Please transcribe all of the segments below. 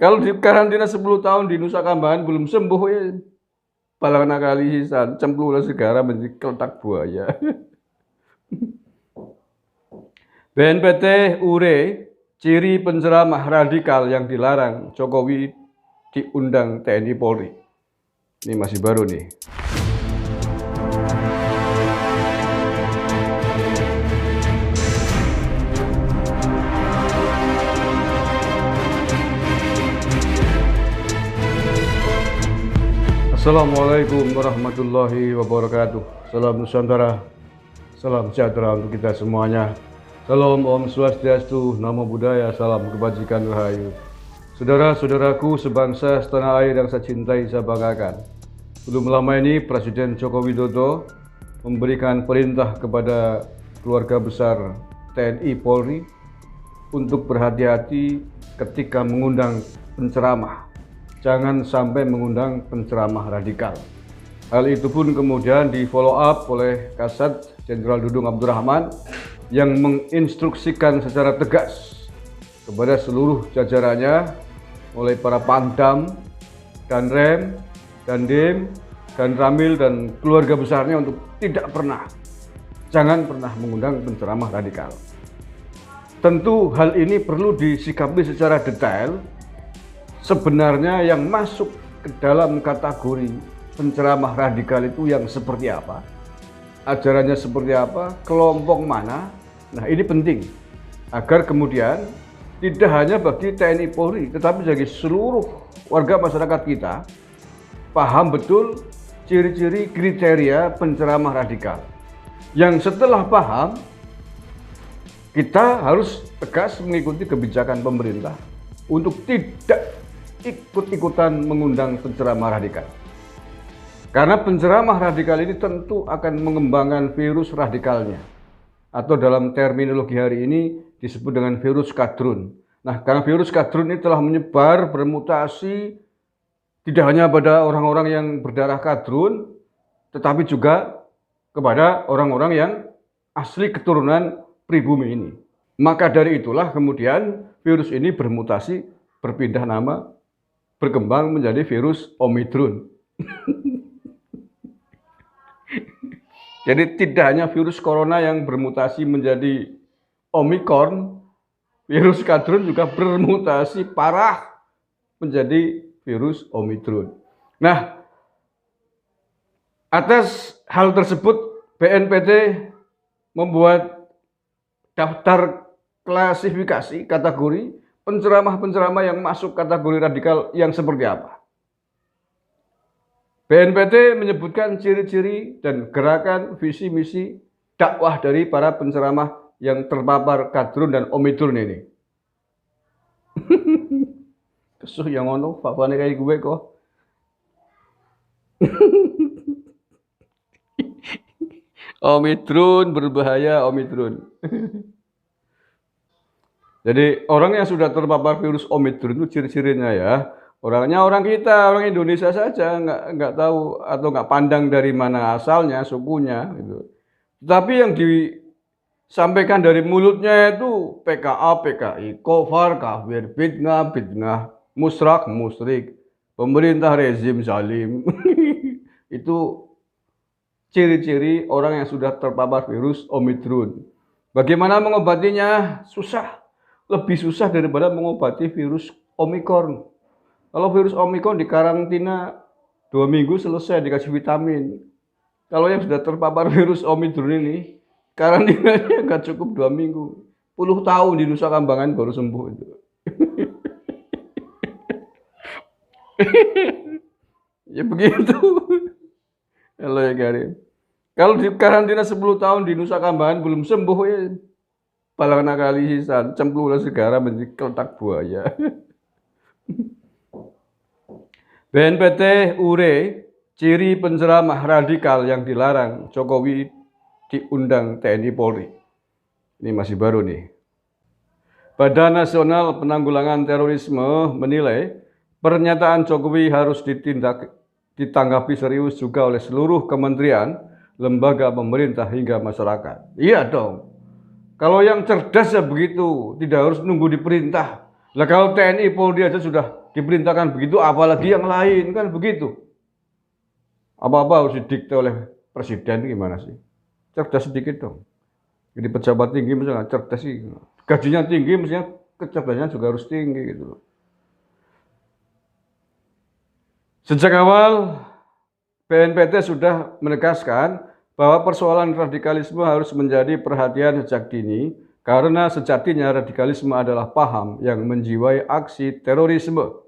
Kalau di karantina 10 tahun di Nusa Kambangan belum sembuh ya balakna kali sisan cemplunglah segara menjadi keletak buaya. BNPT Ure, ciri penceramah radikal yang dilarang Jokowi diundang TNI Polri. Ini masih baru nih. Assalamualaikum warahmatullahi wabarakatuh. Salam Nusantara, salam sejahtera untuk kita semuanya. Salam Om Swastiastu, Namo Buddhaya, salam kebajikan rahayu. Saudara-saudaraku sebangsa setanah air yang saya cintai, saya banggakan. Belum lama ini Presiden Joko Widodo memberikan perintah kepada keluarga besar TNI Polri untuk berhati-hati ketika mengundang penceramah. Jangan sampai mengundang penceramah radikal. Hal itu pun kemudian di follow up oleh Kasat Jenderal Dudung Abdurrahman yang menginstruksikan secara tegas kepada seluruh jajarannya, mulai para Pangdam, Danrem, Dandim, dan Ramil dan keluarga besarnya untuk jangan pernah mengundang penceramah radikal. Tentu hal ini perlu disikapi secara detail. Sebenarnya yang masuk ke dalam kategori penceramah radikal itu yang seperti apa? Ajarannya seperti apa? Kelompok mana? Nah, ini penting agar kemudian tidak hanya bagi TNI Polri, tetapi bagi seluruh warga masyarakat kita paham betul ciri-ciri kriteria penceramah radikal. Yang setelah paham, kita harus tegas mengikuti kebijakan pemerintah untuk tidak ikut-ikutan mengundang penceramah radikal. Karena penceramah radikal ini tentu akan mengembangkan virus radikalnya. Atau dalam terminologi hari ini disebut dengan virus kadrun. Nah, karena virus kadrun ini telah menyebar, bermutasi, tidak hanya pada orang-orang yang berdarah kadrun, tetapi juga kepada orang-orang yang asli keturunan pribumi ini. Maka dari itulah kemudian virus ini bermutasi, berpindah nama, berkembang menjadi virus Omicron. Jadi tidak hanya virus corona yang bermutasi menjadi Omicron, virus kadrun juga bermutasi parah menjadi virus Omicron. Nah, atas hal tersebut BNPT membuat daftar klasifikasi kategori penceramah-penceramah yang masuk kategori radikal yang seperti apa. BNPT menyebutkan ciri-ciri dan gerakan visi misi dakwah dari para penceramah yang terpapar kadrun dan Omicron ini. Kesuh yang ngono, papane kayak gue kok. Omicron berbahaya, Omicron. Jadi orang yang sudah terpapar virus Omicron itu ciri-cirinya ya, orangnya orang kita, orang Indonesia saja, nggak tahu atau nggak pandang dari mana asalnya, sukunya gitu. Tapi yang disampaikan dari mulutnya itu PKA, PKI, kofar, kafir, bid'ah, musrak, musyrik, pemerintah rezim zalim. Itu ciri-ciri orang yang sudah terpapar virus Omicron. Bagaimana mengobatinya? Susah. Lebih susah daripada mengobati virus Omicron. Kalau virus Omicron dikarantina 2 minggu selesai, dikasih vitamin. Kalau yang sudah terpapar virus Omicron ini, karantinanya nggak cukup 2 minggu. 10 tahun di Nusa Kambangan baru sembuh itu. Ya begitu. Halo ya Karim. Kalau di karantina 10 tahun di Nusa Kambangan belum sembuh ya balakna kali sisan cemplunglah segara menjadi keletak buaya. BNPT Ure, ciri penceramah radikal yang dilarang Jokowi diundang TNI Polri. Ini masih baru nih. Badan Nasional Penanggulangan Terorisme menilai pernyataan Jokowi harus ditanggapi serius juga oleh seluruh kementerian, lembaga pemerintah hingga masyarakat. Iya dong. Kalau yang cerdas ya begitu, tidak harus nunggu diperintah. Lah kalau TNI Polri aja sudah diperintahkan begitu, apalagi yang lain kan begitu. Apa-apa harus didikte oleh presiden gimana sih? Cerdas sedikit dong. Jadi pejabat tinggi misalnya cerdas sih. Gajinya tinggi mestinya kecerdasannya juga harus tinggi gitu loh. Sejak awal BNPT sudah menegaskan bahwa persoalan radikalisme harus menjadi perhatian sejak dini karena sejatinya radikalisme adalah paham yang menjiwai aksi terorisme,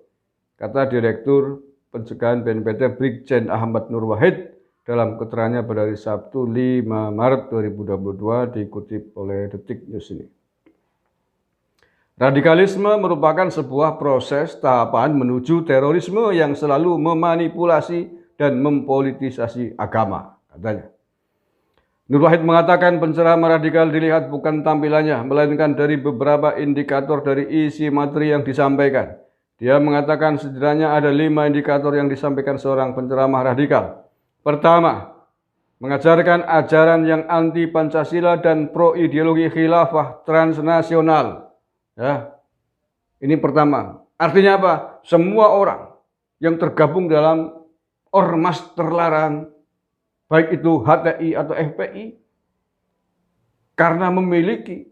kata Direktur Pencegahan BNPT Brigjen Ahmad Nur Wahid dalam keterangannya pada hari Sabtu 5 Maret 2022 dikutip oleh Detik News ini. Radikalisme merupakan sebuah proses tahapan menuju terorisme yang selalu memanipulasi dan mempolitisasi agama, katanya. Nur Wahid mengatakan penceramah radikal dilihat bukan tampilannya, melainkan dari beberapa indikator dari isi materi yang disampaikan. Dia mengatakan setidaknya ada 5 indikator yang disampaikan seorang penceramah radikal. Pertama, mengajarkan ajaran yang anti Pancasila dan pro ideologi khilafah transnasional. Ya, ini pertama. Artinya apa? Semua orang yang tergabung dalam ormas terlarang, baik itu HTI atau FPI, karena memiliki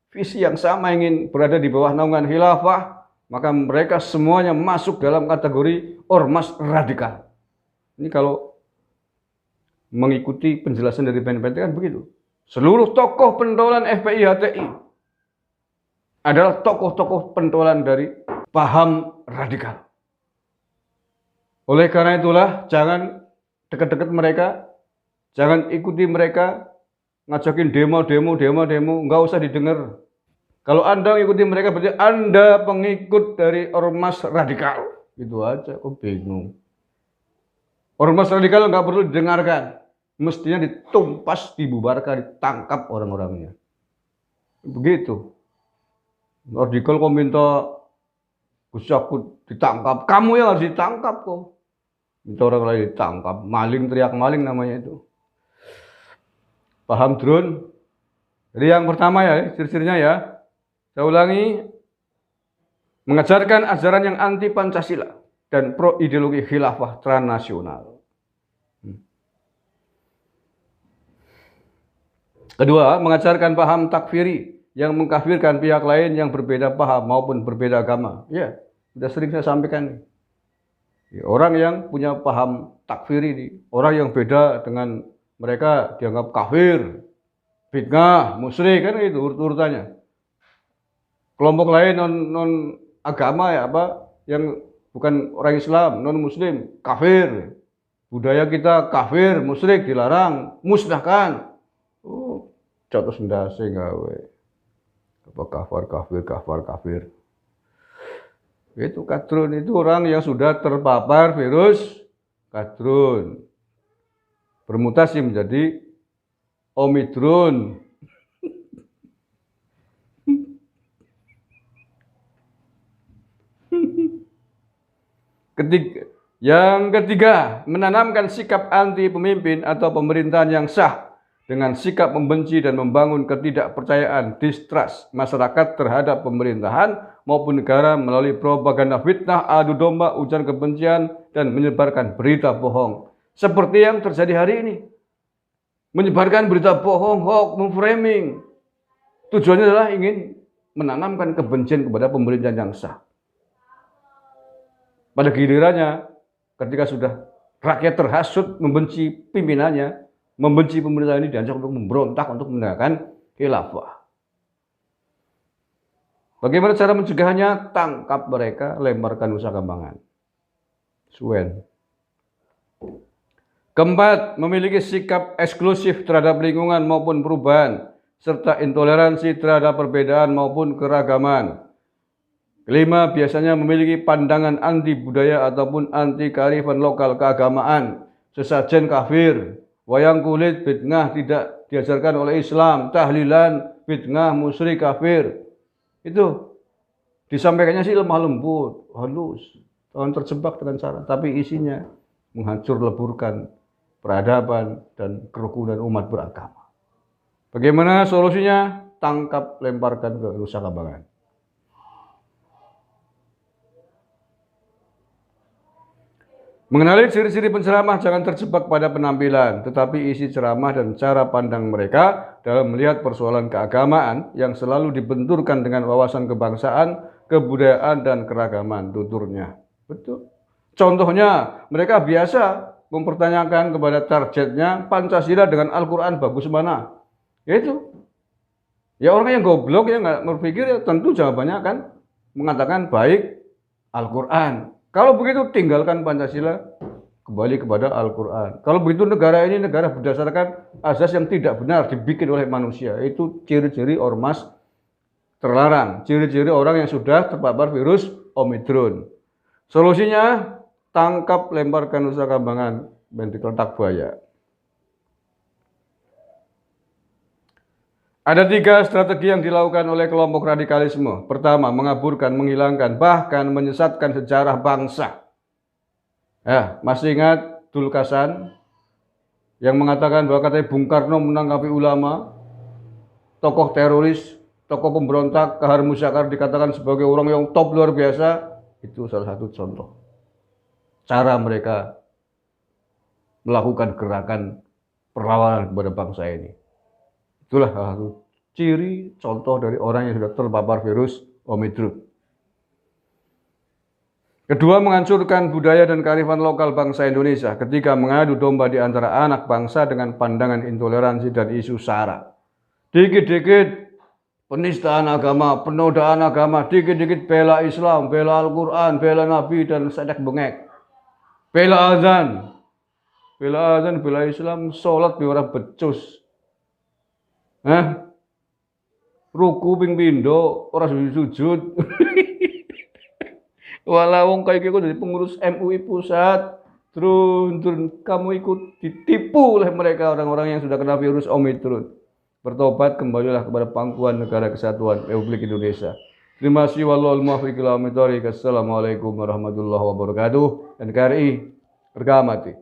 visi yang sama ingin berada di bawah naungan khilafah, maka mereka semuanya masuk dalam kategori ormas radikal. Ini kalau mengikuti penjelasan dari BNPT kan begitu. Seluruh tokoh pentolan FPI HTI adalah tokoh-tokoh pentolan dari paham radikal. Oleh karena itulah jangan dekat-dekat mereka, jangan ikuti mereka, ngajakin demo, nggak usah didengar. Kalau Anda mengikuti mereka berarti Anda pengikut dari ormas radikal. Itu aja, kok bingung. Ormas radikal nggak perlu didengarkan, mestinya ditumpas, dibubarkan, ditangkap orang-orangnya. Begitu. Radikal kok minta Gus Yakut ditangkap, kamu yang harus ditangkap kok. Minta orang lain ditangkap, maling teriak maling namanya itu. Paham drone? Jadi yang pertama ya, ciri-cirinya ya. Saya ulangi, mengajarkan ajaran yang anti Pancasila dan pro ideologi khilafah transnasional. Kedua, mengajarkan paham takfiri yang mengkafirkan pihak lain yang berbeda paham maupun berbeda agama. Ya, sudah sering saya sampaikan. Ya, orang yang punya paham takfiri ini, orang yang beda dengan mereka dianggap kafir, fitnah, musyrik, kan itu urut-urutannya. Kelompok lain non agama ya apa yang bukan orang Islam, non Muslim, kafir. Budaya kita kafir, musyrik, dilarang, musnahkan. Oh, jatuh sendase gawe. Apa kafir. Itu kadrun, itu orang yang sudah terpapar virus kadrun. Bermutasi menjadi Omikron. Yang ketiga, menanamkan sikap anti pemimpin atau pemerintahan yang sah dengan sikap membenci dan membangun ketidakpercayaan, distrust masyarakat terhadap pemerintahan maupun negara melalui propaganda fitnah, adu domba, ujaran kebencian, dan menyebarkan berita bohong. Seperti yang terjadi hari ini. Menyebarkan berita bohong, hoax, memframing. Tujuannya adalah ingin menanamkan kebencian kepada pemerintahan yang sah. Pada gilirannya, ketika sudah rakyat terhasut membenci pimpinannya, membenci pemerintahan ini, diajak untuk memberontak untuk menegakkan khilafah. Bagaimana cara mencegahnya? Tangkap mereka, lemparkan Nusa Kambangan. Suen. Keempat, memiliki sikap eksklusif terhadap lingkungan maupun perubahan, serta intoleransi terhadap perbedaan maupun keragaman. Kelima, biasanya memiliki pandangan anti budaya ataupun anti kearifan lokal keagamaan, sesajen kafir, wayang kulit, bid'ah tidak diajarkan oleh Islam, tahlilan, bid'ah, musyrik, kafir. Itu disampaikannya sih lemah lembut, halus, jangan terjebak dengan cara, tapi isinya menghancur leburkan peradaban dan kerukunan umat beragama. Bagaimana solusinya? Tangkap, lemparkan ke Nusa Kambangan. Mengenali ciri-ciri penceramah, jangan terjebak pada penampilan, tetapi isi ceramah dan cara pandang mereka dalam melihat persoalan keagamaan yang selalu dibenturkan dengan wawasan kebangsaan, kebudayaan, dan keragaman tuturnya. Betul. Contohnya, mereka biasa mempertanyakan kepada targetnya Pancasila dengan Al-Quran bagus mana. Yaitu, ya orang yang goblok yang nggak berpikir ya tentu jawabannya akan mengatakan baik Al-Quran. Kalau begitu tinggalkan Pancasila, kembali kepada Al-Quran. Kalau begitu negara ini negara berdasarkan azas yang tidak benar dibikin oleh manusia. Itu ciri-ciri ormas terlarang, ciri-ciri orang yang sudah terpapar virus Omikron. Solusinya, tangkap, lemparkan Nusa Kambangan, letak buaya. Ada 3 strategi yang dilakukan oleh kelompok radikalisme. Pertama, mengaburkan, menghilangkan, bahkan menyesatkan sejarah bangsa. Ya, masih ingat Dulkasan yang mengatakan bahwa katanya Bung Karno menangkapi ulama, tokoh teroris, tokoh pemberontak, Kahar Musyakar dikatakan sebagai orang yang top luar biasa. Itu salah satu contoh cara mereka melakukan gerakan perlawanan kepada bangsa ini. Itulah salah satu ciri contoh dari orang yang sudah terpapar virus Omikron. Kedua, menghancurkan budaya dan kearifan lokal bangsa Indonesia ketika mengadu domba di antara anak bangsa dengan pandangan intoleransi dan isu SARA. Dikit-dikit penistaan agama, penodaan agama, dikit-dikit bela Islam, bela Al-Quran, bela Nabi, dan sedek bengek. Bela azan, bela Islam, sholat biar becus. Ruku ping pindho ora sujud. Walau wong kayak gitu dari pengurus MUI pusat, turun kamu ikut ditipu oleh mereka orang-orang yang sudah kena virus Omikron. Bertobat, kembalilah kepada pangkuan negara kesatuan Republik Indonesia. Terima kasih, wallahul muwaffiq ila aqwamit thoriq. Assalamualaikum warahmatullahi wabarakatuh. NKRI, harga mati.